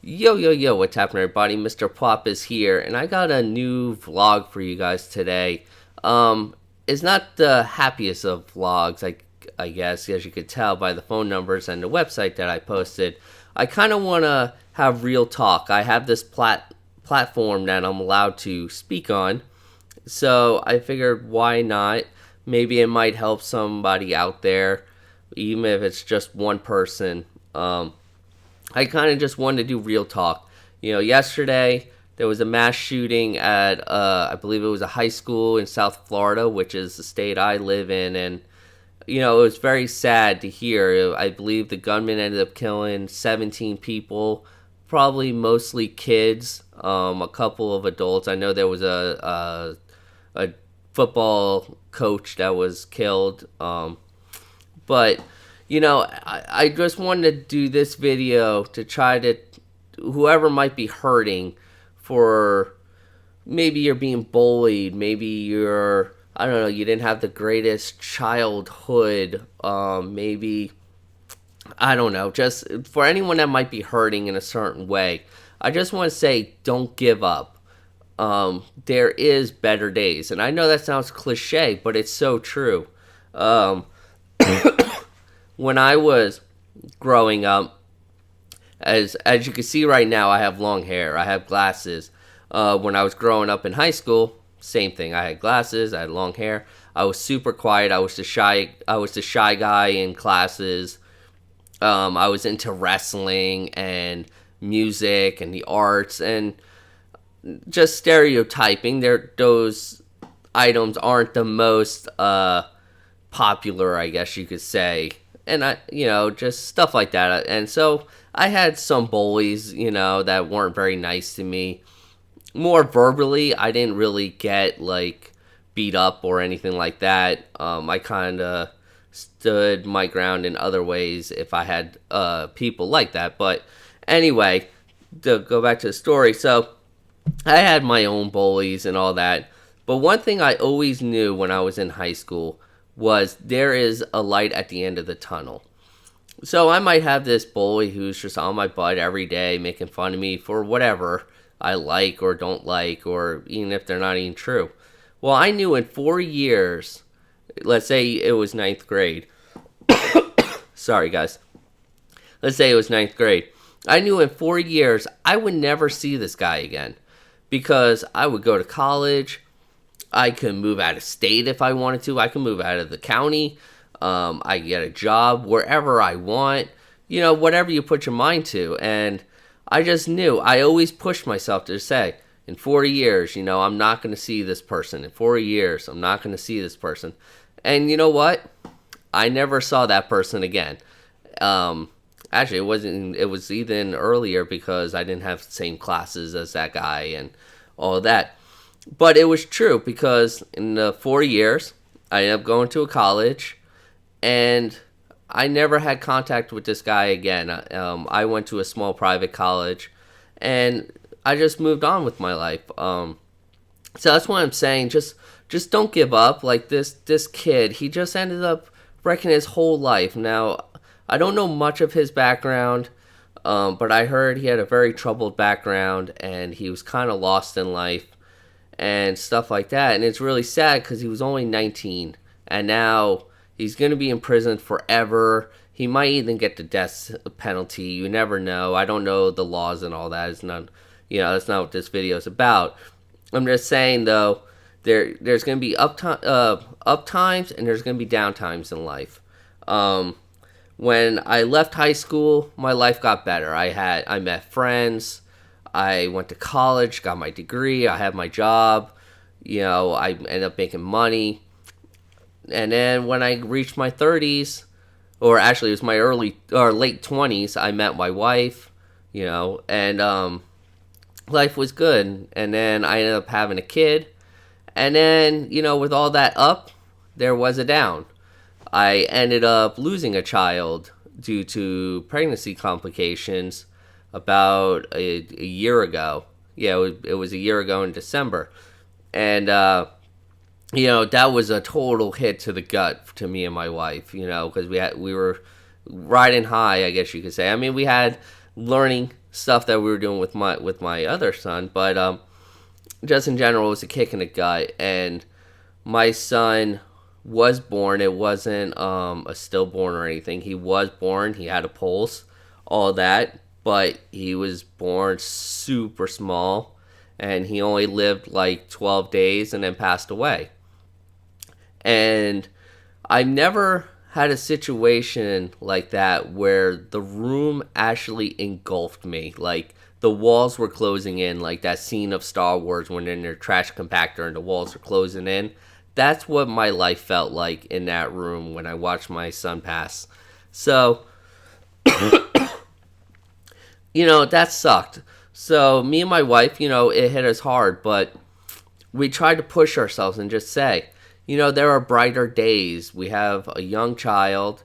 Yo, yo, yo, what's happening, everybody? Mr. Plop is here, and I got a new vlog for you guys today. It's not the happiest of vlogs, I guess, as you could tell by the phone numbers and the website that I posted. I kind of want to have real talk. I have this platform that I'm allowed to speak on, so I figured why not? Maybe it might help somebody out there, even if it's just one person. I kind of just wanted to do real talk. Yesterday there was a mass shooting at, I believe it was a high school in South Florida, which is the state I live in, and it was very sad to hear. I believe the gunman ended up killing 17 people, probably mostly kids, a couple of adults. I know there was a football coach that was killed, but I just wanted to do this video to try to, whoever might be hurting, for maybe you're being bullied, maybe I don't know, you didn't have the greatest childhood, maybe, I don't know, just for anyone that might be hurting in a certain way, I just want to say, don't give up. There is better days, and I know that sounds cliche, but it's so true. When I was growing up, as you can see right now, I have long hair. I have glasses. When I was growing up in high school, same thing. I had glasses. I had long hair. I was super quiet. I was the shy guy in classes. I was into wrestling and music and the arts and just stereotyping. Those items aren't the most popular, I guess you could say. And just stuff like that. And so I had some bullies, that weren't very nice to me. More verbally, I didn't really get, beat up or anything like that. I kind of stood my ground in other ways if I had people like that. But anyway, to go back to the story. So I had my own bullies and all that. But one thing I always knew when I was in high school was there is a light at the end of the tunnel. So I might have this bully who's just on my butt every day, making fun of me for whatever I like or don't like, or even if they're not even true. Well, I knew in 4 years, let's say it was ninth grade. Sorry, guys. Let's say it was ninth grade. I knew in 4 years I would never see this guy again, because I would go to college. I could move out of state if I wanted to. I could move out of the county. I could get a job wherever I want. Whatever you put your mind to. And I just knew. I always pushed myself to say, in 4 years, I'm not going to see this person. In 4 years, I'm not going to see this person. And you know what? I never saw that person again. Actually, it was even earlier because I didn't have the same classes as that guy and all of that. But it was true, because in the 4 years, I ended up going to a college, and I never had contact with this guy again. I went to a small private college, and I just moved on with my life. So that's what I'm saying. Just don't give up. Like this kid, he just ended up wrecking his whole life. Now, I don't know much of his background, but I heard he had a very troubled background, and he was kind of lost in life and stuff like that. And it's really sad because he was only 19, and now he's going to be in prison forever. He might even get the death penalty. You never know. I don't know the laws and all that. It's not, that's not what this video is about. I'm just saying, though, there's going to be up times and there's going to be down times in life. When I left high school, my life got better. I met friends. I went to college, got my degree, I had my job, I ended up making money. And then when I reached my 30s, or actually it was my late 20s, I met my wife, and life was good. And then I ended up having a kid. And then, with all that up, there was a down. I ended up losing a child due to pregnancy complications about a year ago. Yeah, it was a year ago in December. And, that was a total hit to the gut to me and my wife, because we were riding high, I guess you could say. I mean, we had learning stuff that we were doing with my other son, but just in general, it was a kick in the gut. And my son was born. It wasn't a stillborn or anything. He was born. He had a pulse, all that, but he was born super small, and he only lived like 12 days and then passed away. And I've never had a situation like that where the room actually engulfed me. Like the walls were closing in, like that scene of Star Wars when they're in their trash compactor and the walls are closing in. That's what my life felt like in that room when I watched my son pass. So, that sucked. So me and my wife, it hit us hard, but we tried to push ourselves and just say, there are brighter days. We have a young child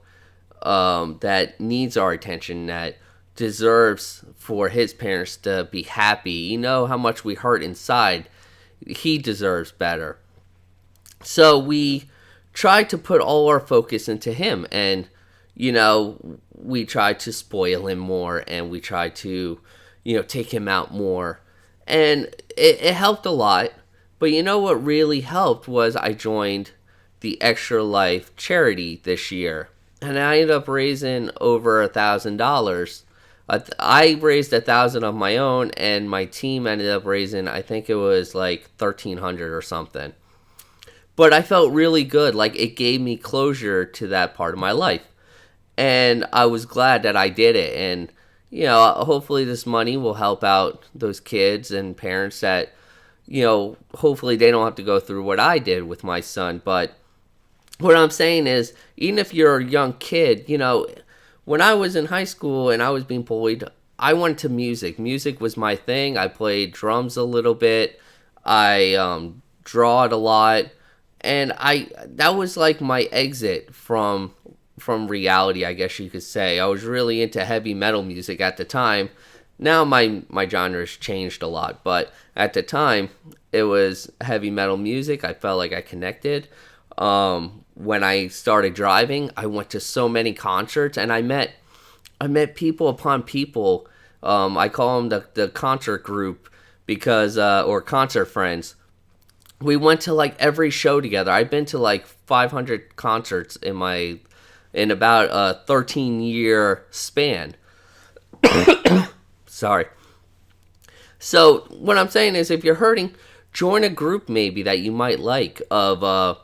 that needs our attention, that deserves for his parents to be happy. You know how much we hurt inside. He deserves better. So we tried to put all our focus into him, and we tried to spoil him more, and we tried to take him out more, and it helped a lot. But what really helped was I joined the Extra Life charity this year, and I ended up raising over $1,000. I raised $1,000 of my own, and my team ended up raising, I think it was like $1,300 or something. But I felt really good. Like, it gave me closure to that part of my life. And I was glad that I did it. And, hopefully this money will help out those kids and parents that, hopefully they don't have to go through what I did with my son. But what I'm saying is, even if you're a young kid, when I was in high school and I was being bullied, I went to music. Music was my thing. I played drums a little bit. I drawed a lot. And that was like my exit from reality, I guess you could say. I was really into heavy metal music at the time. Now my genre's changed a lot, but at the time it was heavy metal music. I felt like I connected. When I started driving, I went to so many concerts, and I met people upon people. I call them the concert group because or concert friends. We went to like every show together. I've been to like 500 concerts in about a 13-year span. Sorry. So what I'm saying is, if you're hurting, join a group maybe that you might like of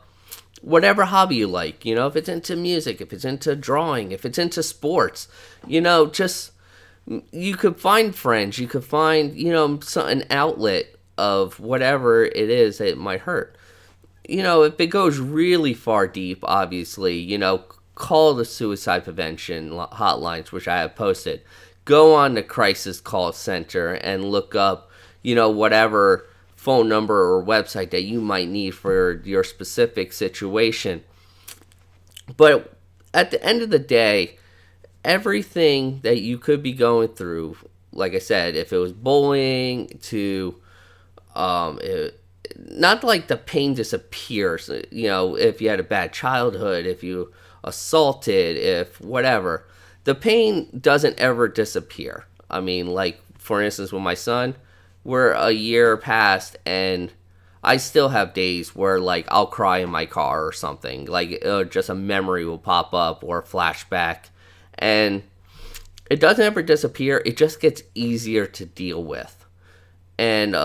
whatever hobby you like. If it's into music, if it's into drawing, if it's into sports, just you could find friends. You could find an outlet of whatever it is that might hurt. If it goes really far deep, obviously, call the suicide prevention hotlines, which I have posted. Go on the crisis call center and look up, whatever phone number or website that you might need for your specific situation. But at the end of the day, everything that you could be going through, like I said, if it was bullying to not like the pain disappears, if you had a bad childhood, if you assaulted, if whatever, the pain doesn't ever disappear. I mean, like, for instance, with my son, we're a year past, and I still have days where, like, I'll cry in my car or something. Like, just a memory will pop up or a flashback, and it doesn't ever disappear. It just gets easier to deal with. And,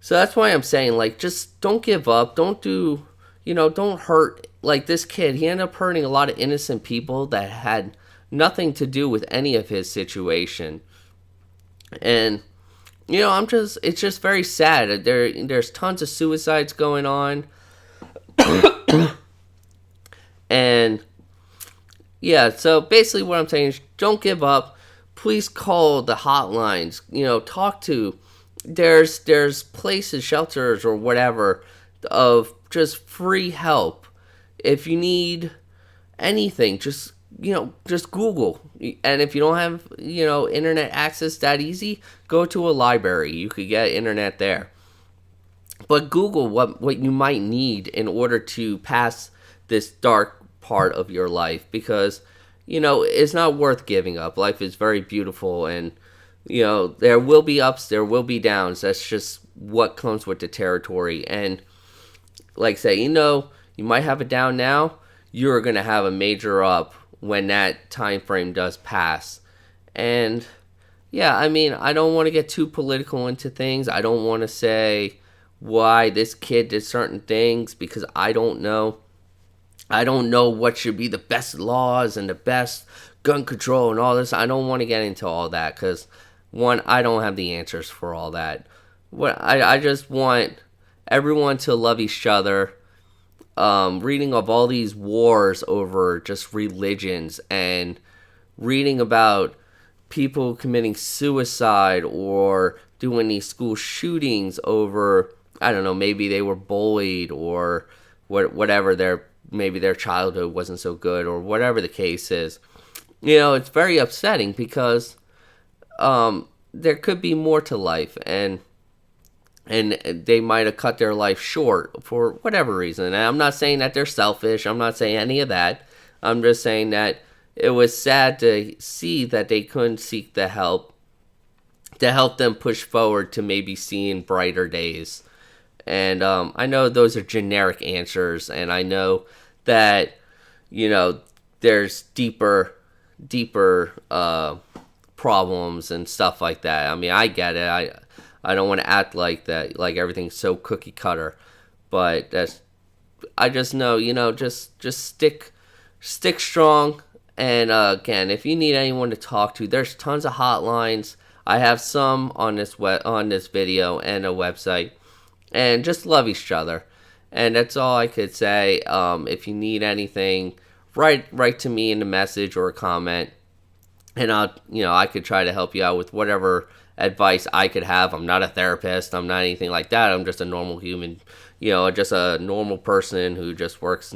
so that's why I'm saying, like, just don't give up. Don't don't hurt. Like this kid, he ended up hurting a lot of innocent people that had nothing to do with any of his situation. And, it's just very sad. There's tons of suicides going on. And, yeah, so basically what I'm saying is, don't give up. Please call the hotlines. Talk to... There's places, shelters or whatever, of just free help. If you need anything, just Google. And if you don't have, internet access that easy, go to a library. You could get internet there. But Google what you might need in order to pass this dark part of your life, because, it's not worth giving up. Life is very beautiful, and there will be ups, there will be downs. That's just what comes with the territory. And like I say, you might have a down now, you're going to have a major up when that time frame does pass. And yeah, I mean, I don't want to get too political into things. I don't want to say why this kid did certain things, because I don't know. I don't know what should be the best laws and the best gun control and all this. I don't want to get into all that because, one, I don't have the answers for all that. I just want everyone to love each other. Reading of all these wars over just religions, and reading about people committing suicide or doing these school shootings over, I don't know, maybe they were bullied, or whatever, maybe their childhood wasn't so good, or whatever the case is. It's very upsetting because there could be more to life, and they might have cut their life short for whatever reason. And I'm not saying that they're selfish. I'm not saying any of that. I'm just saying that it was sad to see that they couldn't seek the help to help them push forward to maybe seeing brighter days. And I know those are generic answers, and I know that, there's deeper problems and stuff like that. I mean, I get it. I don't want to act like that, like everything's so cookie cutter, but I just know, just stick strong. And again, if you need anyone to talk to, there's tons of hotlines. I have some on this video and a website, and just love each other. And that's all I could say. If you need anything, write to me in a message or a comment, and I could try to help you out with whatever advice I could have. I'm not a therapist. I'm not anything like that. I'm just a normal human, just a normal person who just works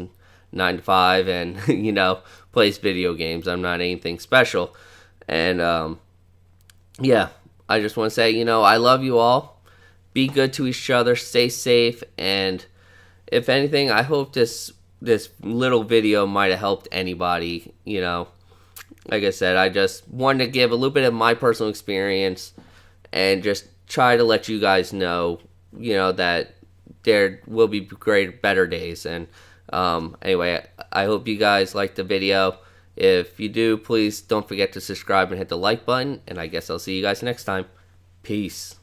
9 to 5 and, plays video games. I'm not anything special. And, yeah, I just want to say, I love you all. Be good to each other. Stay safe. And if anything, I hope this little video might have helped anybody. Like I said, I just wanted to give a little bit of my personal experience and just try to let you guys know, that there will be better days. And anyway, I hope you guys liked the video. If you do, please don't forget to subscribe and hit the like button. And I guess I'll see you guys next time. Peace.